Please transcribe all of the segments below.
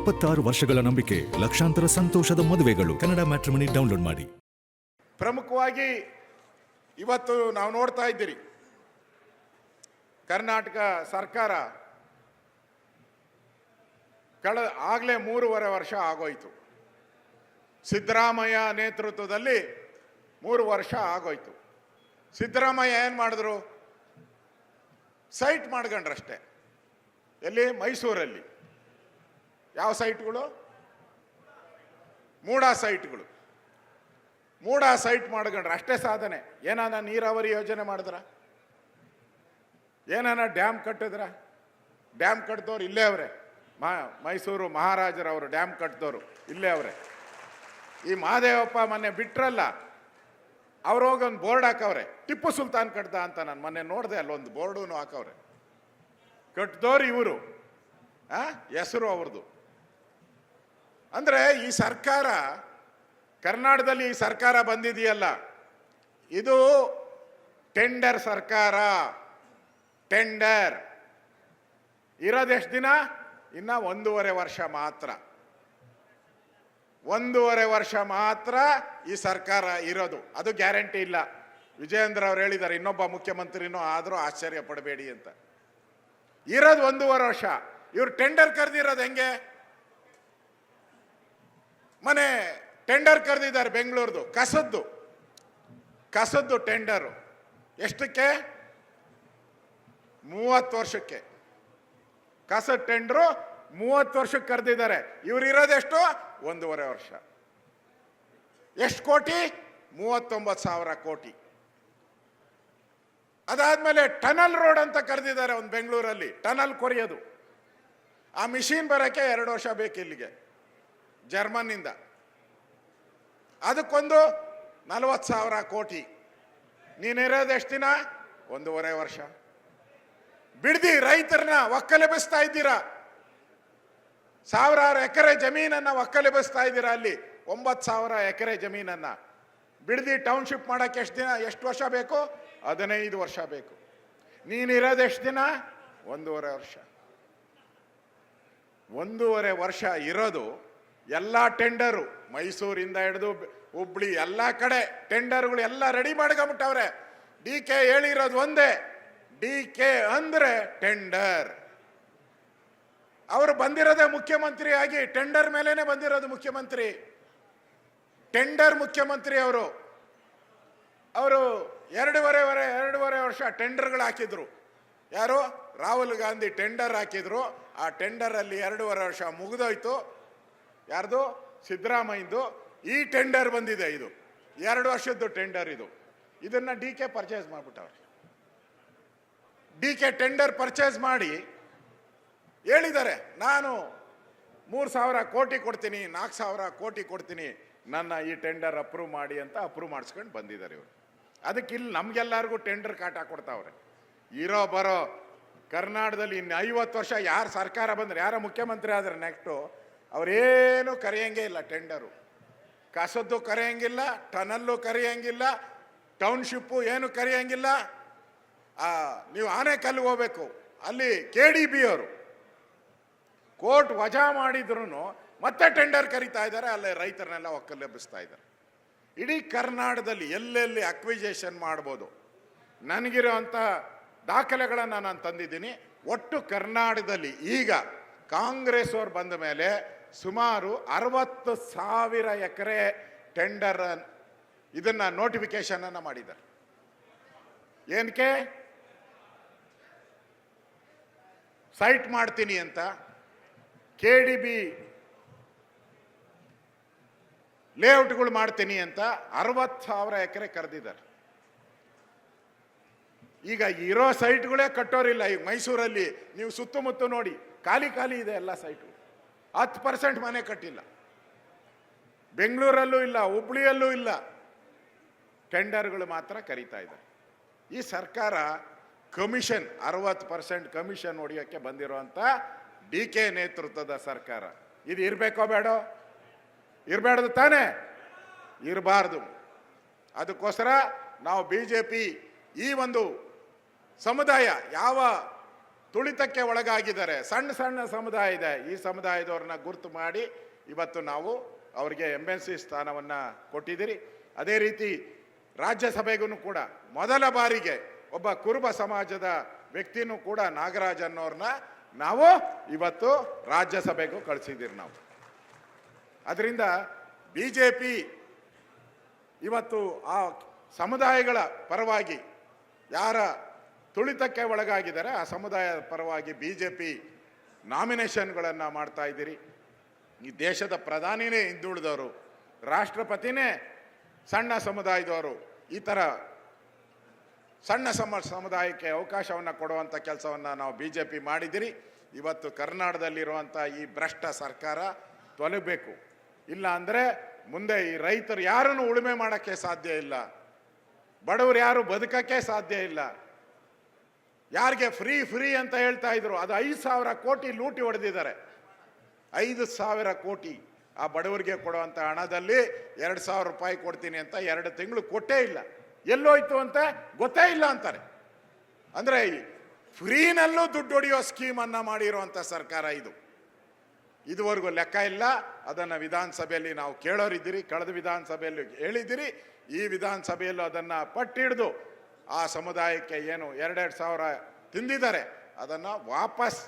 26 ವರ್ಷಗಳ ನಂಬಿಕೆ, ಲಕ್ಷಾಂತರ ಸಂತೋಷದ ಮದುವೆಗಳು. ಕನ್ನಡ ಮ್ಯಾಟ್ರಿಮನಿ ಡೌನ್ಲೋಡ್ ಮಾಡಿ. ಪ್ರಮುಖವಾಗಿ ಇವತ್ತು ನಾವು ನೋಡ್ತಾ ಇದ್ದೀರಿ, ಕರ್ನಾಟಕ ಸರ್ಕಾರ ಆಗಲೇ 3.5 ವರ್ಷ ಆಗೋಯ್ತು. ಸಿದ್ದರಾಮಯ್ಯ ನೇತೃತ್ವದಲ್ಲಿ 3 ವರ್ಷ ಆಗೋಯ್ತು. ಸಿದ್ದರಾಮಯ್ಯ ಏನು ಮಾಡಿದ್ರು? ಸೈಟ್ ಮಾಡ್ಕೊಂಡ್ರಷ್ಟೇ. ಎಲ್ಲಿ? ಮೈಸೂರಲ್ಲಿ. ಯಾವ ಸೈಟ್ಗಳು? ಮೂಡ ಸೈಟ್ಗಳು. ಮೂಡ ಸೈಟ್ ಮಾಡ್ಕೊಂಡ್ರೆ ಅಷ್ಟೇ ಸಾಧನೆ. ಏನಾನ ನೀರಾವರಿ ಯೋಜನೆ ಮಾಡಿದ್ರ? ಏನಾನ ಡ್ಯಾಮ್ ಕಟ್ಟಿದ್ರ? ಡ್ಯಾಮ್ ಕಟ್ಟಿದವ್ರು ಇಲ್ಲೇ ಅವರೇ. ಮೈಸೂರು ಮಹಾರಾಜರವರು ಡ್ಯಾಮ್ ಕಟ್ಟಿದವರು ಇಲ್ಲೇ ಅವರೇ. ಈ ಮಹಾದೇವಪ್ಪ ಮೊನ್ನೆ ಬಿಟ್ರಲ್ಲ, ಅವ್ರು ಹೋಗಿ ಒಂದು ಬೋರ್ಡ್ ಹಾಕವ್ರೆ, ಟಿಪ್ಪು ಸುಲ್ತಾನ್ ಕಟ್ದ ಅಂತ. ನಾನು ಮೊನ್ನೆ ನೋಡಿದೆ, ಅಲ್ಲೊಂದು ಬೋರ್ಡು ಹಾಕವ್ರೆ. ಕಟ್ಟಿದವ್ರು ಇವರು, ಹೆಸರು ಅವ್ರದ್ದು. ಅಂದರೆ ಈ ಸರ್ಕಾರ, ಕರ್ನಾಟಕದಲ್ಲಿ ಈ ಸರ್ಕಾರ ಬಂದಿದೆಯಲ್ಲ, ಇದು ಟೆಂಡರ್ ಸರ್ಕಾರ. ಟೆಂಡರ್ ಇರೋದೆಷ್ಟು ದಿನ? ಇನ್ನ 1.5 ವರ್ಷ ಮಾತ್ರ. 1.5 ವರ್ಷ ಮಾತ್ರ ಈ ಸರ್ಕಾರ ಇರೋದು. ಅದು ಗ್ಯಾರಂಟಿ ಇಲ್ಲ. ವಿಜಯೇಂದ್ರ ಅವ್ರು ಹೇಳಿದ್ದಾರೆ, ಇನ್ನೊಬ್ಬ ಮುಖ್ಯಮಂತ್ರಿನೂ ಆದರೂ ಆಶ್ಚರ್ಯ ಪಡಬೇಡಿ ಅಂತ. ಇರೋದು 1.5 ವರ್ಷ. ಇವ್ರು ಟೆಂಡರ್ ಕರೆದಿರೋದು ಹೆಂಗೆ? ಮನೆ ಟೆಂಡರ್ ಕರೆದಿದ್ದಾರೆ ಬೆಂಗಳೂರ್ದು, ಕಸದ್ದು ಟೆಂಡರು. ಎಷ್ಟಕ್ಕೆ? 30 ವರ್ಷಕ್ಕೆ. ಕಸದ ಟೆಂಡರು 30 ವರ್ಷಕ್ಕೆ ಕರೆದಿದ್ದಾರೆ. ಇವ್ರು ಇರೋದೆಷ್ಟು? 1.5 ವರ್ಷ. ಎಷ್ಟು ಕೋಟಿ? 39,000 ಕೋಟಿ. ಅದಾದ್ಮೇಲೆ ಟನಲ್ ರೋಡ್ ಅಂತ ಕರೆದಿದ್ದಾರೆ ಒಂದು ಬೆಂಗಳೂರಲ್ಲಿ. ಟನಲ್ ಕೊರೆಯೋದು. ಆ ಮಿಷಿನ್ ಬರೋಕ್ಕೆ 2 ವರ್ಷ ಬೇಕು ಇಲ್ಲಿಗೆ, ಜರ್ಮನ್ನಿಂದ. ಅದಕ್ಕೊಂದು 40,000 ಕೋಟಿ. ನೀನಿರೋದು ಎಷ್ಟು ದಿನ? 1.5 ವರ್ಷ. ಬಿಡ್ದಿ ರೈತರನ್ನ ಒಕ್ಕಲೆಬ್ಬಿಸ್ತಾ ಇದ್ದೀರಾ. 1000 ಎಕರೆ ಜಮೀನನ್ನ ಒಕ್ಕಲೆಬ್ಬಿಸ್ತಾ ಇದ್ದೀರಾ. ಅಲ್ಲಿ 9,000 ಎಕರೆ ಜಮೀನನ್ನ ಬಿಡ್ದಿ ಟೌನ್ಶಿಪ್ ಮಾಡಕ್ಕೆ ಎಷ್ಟು ವರ್ಷ ಬೇಕು? 15 ವರ್ಷ ಬೇಕು. ನೀನಿರೋದು ಎಷ್ಟು ದಿನ? 1.5 ವರ್ಷ. 1.5 ವರ್ಷ ಇರೋದು. ಎಲ್ಲ ಟೆಂಡರು, ಮೈಸೂರಿಂದ ಹಿಡಿದು ಹುಬ್ಳಿ ಎಲ್ಲ ಕಡೆ ಟೆಂಡರ್ಗಳು ಎಲ್ಲ ರೆಡಿ ಮಾಡ್ಕೊಂಬಿಟ್ಟವ್ರೆ. DK ಹೇಳಿರೋದು ಒಂದೇ, DK ಅಂದ್ರೆ ಟೆಂಡರ್. ಅವರು ಬಂದಿರೋದೇ ಮುಖ್ಯಮಂತ್ರಿ ಆಗಿ, ಟೆಂಡರ್ ಮೇಲೇನೆ ಬಂದಿರೋದು ಮುಖ್ಯಮಂತ್ರಿ. ಟೆಂಡರ್ ಮುಖ್ಯಮಂತ್ರಿ ಅವರು 2.5 ವರ್ಷ ಟೆಂಡರ್ಗಳು ಹಾಕಿದ್ರು. ಯಾರು? ರಾಹುಲ್ ಗಾಂಧಿ ಟೆಂಡರ್ ಹಾಕಿದ್ರು. ಆ ಟೆಂಡರ್ ಅಲ್ಲಿ 2.5 ವರ್ಷ ಮುಗಿದೋಯ್ತು. ಯಾರ್ದು? ಸಿದ್ದರಾಮಯ್ಯದು. ಈ ಟೆಂಡರ್ ಬಂದಿದೆ, ಇದು 2 ವರ್ಷದ್ದು ಟೆಂಡರ್. ಇದನ್ನ DK ಪರ್ಚೇಸ್ ಮಾಡ್ಬಿಟ್ಟವ್ರೆ. DK ಟೆಂಡರ್ ಪರ್ಚೇಸ್ ಮಾಡಿ ಹೇಳಿದ್ದಾರೆ, ನಾನು 3,000 ಕೋಟಿ ಕೊಡ್ತೀನಿ, 4,000 ಕೋಟಿ ಕೊಡ್ತೀನಿ, ನನ್ನ ಈ ಟೆಂಡರ್ ಅಪ್ರೂವ್ ಮಾಡಿ ಅಂತ ಅಪ್ರೂವ್ ಮಾಡಿಸ್ಕೊಂಡು ಬಂದಿದ್ದಾರೆ ಇವರು. ಅದಕ್ಕೆ ಇಲ್ಲಿ ನಮ್ಗೆಲ್ಲರಿಗೂ ಟೆಂಡರ್ ಕಾಟ ಕೊಡ್ತಾವ್ರೆ. ಇರೋ ಬರೋ ಕರ್ನಾಟಕದಲ್ಲಿ ಇನ್ನು 50 ವರ್ಷ ಯಾರು ಸರ್ಕಾರ ಬಂದ್ರೆ, ಯಾರ ಮುಖ್ಯಮಂತ್ರಿ ಆದ್ರೆ ನೆಕ್ಸ್ಟು ಅವರೇನು ಕರೆಯಂಗೆ ಇಲ್ಲ. ಟೆಂಡರು, ಕಸದ್ದು ಕರೆಯಂಗಿಲ್ಲ, ಟನಲ್ಲು ಕರೆಯಂಗಿಲ್ಲ, ಟೌನ್ಶಿಪ್ಪು ಏನು ಕರೆಯಂಗಿಲ್ಲ. ನೀವು ಆನೆಕಲ್ಗೆ ಹೋಗ್ಬೇಕು, ಅಲ್ಲಿ KDB ಅವರು ಕೋರ್ಟ್ ವಜಾ ಮಾಡಿದ್ರು ಮತ್ತೆ ಟೆಂಡರ್ ಕರೀತಾ ಇದ್ದಾರೆ. ಅಲ್ಲೇ ರೈತರನ್ನೆಲ್ಲ ಒಕ್ಕಲೆಬ್ಬಿಸ್ತಾ ಇದ್ದಾರೆ. ಇಡೀ ಕರ್ನಾಟಕದಲ್ಲಿ ಎಲ್ಲೆಲ್ಲಿ ಅಕ್ವಿಜೇಷನ್ ಮಾಡ್ಬೋದು, ನನಗಿರೋಂಥ ದಾಖಲೆಗಳನ್ನು ನಾನು ತಂದಿದ್ದೀನಿ. ಒಟ್ಟು ಕರ್ನಾಟಕದಲ್ಲಿ ಈಗ ಕಾಂಗ್ರೆಸ್ ಅವ್ರು ಬಂದ ಮೇಲೆ ಸುಮಾರು 60,000 ಎಕರೆ ಟೆಂಡರ್ ಇದನ್ನ ನೋಟಿಫಿಕೇಶನ್ ಅನ್ನ ಮಾಡಿದ್ದಾರೆ. ಏನಕ್ಕೆ? ಸೈಟ್ ಮಾಡ್ತೀನಿ ಅಂತ KDB ಲೇಔಟ್ಗಳು ಮಾಡ್ತೀನಿ ಅಂತ 60,000 ಎಕರೆ ಕರೆದಿದ್ದಾರೆ. ಈಗ ಇರೋ ಸೈಟ್ಗಳೇ ಕಟ್ಟೋರಿಲ್ಲ. ಈಗ ಮೈಸೂರಲ್ಲಿ ನೀವು ಸುತ್ತಮುತ್ತ ನೋಡಿ, ಖಾಲಿ ಇದೆ ಎಲ್ಲ ಸೈಟು. 10% ಮನೆ ಕಟ್ಟಿಲ್ಲ. ಬೆಂಗಳೂರಲ್ಲೂ ಇಲ್ಲ, ಹುಬ್ಳಿಯಲ್ಲೂ ಇಲ್ಲ. ಟೆಂಡರ್ಗಳು ಮಾತ್ರ ಕರೀತಾ ಇದ್ದಾರೆ. ಈ ಸರ್ಕಾರ ಕಮಿಷನ್ 60% ಕಮಿಷನ್ ಹೊಡೆಯೋಕ್ಕೆ ಬಂದಿರುವಂಥ DK ನೇತೃತ್ವದ ಸರ್ಕಾರ. ಇದು ಇರಬೇಕೋ ಬೇಡೋ? ಇರಬೇಡದು ತಾನೇ? ಇರಬಾರ್ದು. ಅದಕ್ಕೋಸ್ಕರ ನಾವು BJP ಈ ಒಂದು ಸಮುದಾಯ ಯಾವ ತುಳಿತಕ್ಕೆ ಒಳಗಾಗಿದ್ದಾರೆ. ಸಣ್ಣ ಸಣ್ಣ ಸಮುದಾಯ ಇದೆ, ಈ ಸಮುದಾಯದವ್ರನ್ನ ಗುರುತು ಮಾಡಿ ಇವತ್ತು ನಾವು ಅವರಿಗೆ MLC ಸ್ಥಾನವನ್ನು ಕೊಟ್ಟಿದ್ದೀರಿ. ಅದೇ ರೀತಿ ರಾಜ್ಯಸಭೆಗೂ ಕೂಡ ಮೊದಲ ಬಾರಿಗೆ ಒಬ್ಬ ಕುರುಬ ಸಮಾಜದ ವ್ಯಕ್ತಿನೂ ಕೂಡ ನಾಗರಾಜ್ ಅನ್ನೋರ್ನ ನಾವು ಇವತ್ತು ರಾಜ್ಯಸಭೆಗೂ ಕಳಿಸಿದ್ದೀರಿ ನಾವು. ಅದರಿಂದ BJP ಇವತ್ತು ಆ ಸಮುದಾಯಗಳ ಪರವಾಗಿ ಯಾರ ತುಳಿತಕ್ಕೆ ಒಳಗಾಗಿದ್ದಾರೆ ಆ ಸಮುದಾಯದ ಪರವಾಗಿ BJP ನಾಮಿನೇಷನ್ಗಳನ್ನು ಮಾಡ್ತಾ ಇದ್ದೀರಿ. ಈ ದೇಶದ ಪ್ರಧಾನಿನೇ ಹಿಂದುಳಿದವರು, ರಾಷ್ಟ್ರಪತಿನೇ ಸಣ್ಣ ಸಮುದಾಯದವರು, ಈ ಥರ ಸಣ್ಣ ಸಮುದಾಯಕ್ಕೆ ಅವಕಾಶವನ್ನು ಕೊಡುವಂಥ ಕೆಲಸವನ್ನು ನಾವು BJP ಮಾಡಿದ್ದೀರಿ. ಇವತ್ತು ಕರ್ನಾಟಕದಲ್ಲಿರುವಂಥ ಈ ಭ್ರಷ್ಟ ಸರ್ಕಾರ ತೊಲಗಬೇಕು. ಇಲ್ಲ ಅಂದರೆ ಮುಂದೆ ಈ ರೈತರು ಯಾರನ್ನು ಉಳುಮೆ ಮಾಡೋಕ್ಕೆ ಸಾಧ್ಯ ಇಲ್ಲ, ಬಡವರು ಯಾರು ಬದುಕಕ್ಕೆ ಸಾಧ್ಯ ಇಲ್ಲ. ಯಾರಿಗೆ ಫ್ರೀ ಅಂತ ಹೇಳ್ತಾ ಇದ್ರು, ಅದು 5,000 ಕೋಟಿ ಲೂಟಿ ಹೊಡೆದಿದ್ದಾರೆ. 5,000 ಕೋಟಿ ಆ ಬಡವರಿಗೆ ಕೊಡುವಂಥ ಹಣದಲ್ಲಿ 2,000 ರೂಪಾಯಿ ಕೊಡ್ತೀನಿ ಅಂತ 2 ತಿಂಗಳು ಕೊಟ್ಟೇ ಇಲ್ಲ. ಎಲ್ಲೋಯ್ತು ಅಂತ ಗೊತ್ತೇ ಇಲ್ಲ ಅಂತಾರೆ. ಅಂದರೆ ಫ್ರೀನಲ್ಲೂ ದುಡ್ಡು ಹೊಡೆಯೋ ಸ್ಕೀಮನ್ನು ಮಾಡಿರುವಂಥ ಸರ್ಕಾರ ಇದು. ಇದುವರೆಗೂ ಲೆಕ್ಕ ಇಲ್ಲ. ಅದನ್ನು ವಿಧಾನಸಭೆಯಲ್ಲಿ ನಾವು ಕೇಳೋರಿದ್ದೀರಿ, ಕಳೆದ ವಿಧಾನಸಭೆಯಲ್ಲಿ ಹೇಳಿದ್ದೀರಿ. ಈ ವಿಧಾನಸಭೆಯಲ್ಲೂ ಅದನ್ನು ಪಟ್ಟಿಡಿದು ಆ ಸಮುದಾಯಕ್ಕೆ ಏನು 2,000 ತಿಂದಿದ್ದಾರೆ ಅದನ್ನು ವಾಪಸ್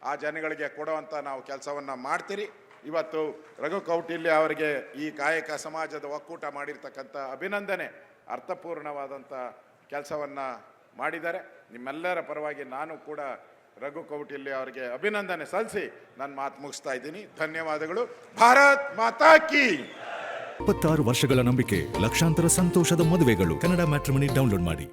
ಆ ಜನಗಳಿಗೆ ಕೊಡುವಂಥ ನಾವು ಕೆಲಸವನ್ನು ಮಾಡ್ತೀರಿ. ಇವತ್ತು ರಘು ಕೌಟಿಲ್ಯ ಅವರಿಗೆ ಈ ಕಾಯಕ ಸಮಾಜದ ಒಕ್ಕೂಟ ಮಾಡಿರ್ತಕ್ಕಂಥ ಅಭಿನಂದನೆ, ಅರ್ಥಪೂರ್ಣವಾದಂಥ ಕೆಲಸವನ್ನು ಮಾಡಿದ್ದಾರೆ. ನಿಮ್ಮೆಲ್ಲರ ಪರವಾಗಿ ನಾನು ಕೂಡ ರಘು ಕೌಟಿಲ್ಯ ಅವರಿಗೆ ಅಭಿನಂದನೆ ಸಲ್ಲಿಸಿ ನನ್ನ ಮಾತು ಮುಗಿಸ್ತಾ ಇದ್ದೀನಿ. ಧನ್ಯವಾದಗಳು. ಭಾರತ್ ಮಾತಾ ಕಿ. 26 ವರ್ಷಗಳ ನಂಬಿಕೆ, ಲಕ್ಷಾಂತರ ಸಂತೋಷದ ಮದುವೆಗಳು. ಕನ್ನಡ ಮ್ಯಾಟ್ರಿಮನಿ ಡೌನ್ಲೋಡ್ ಮಾಡಿ.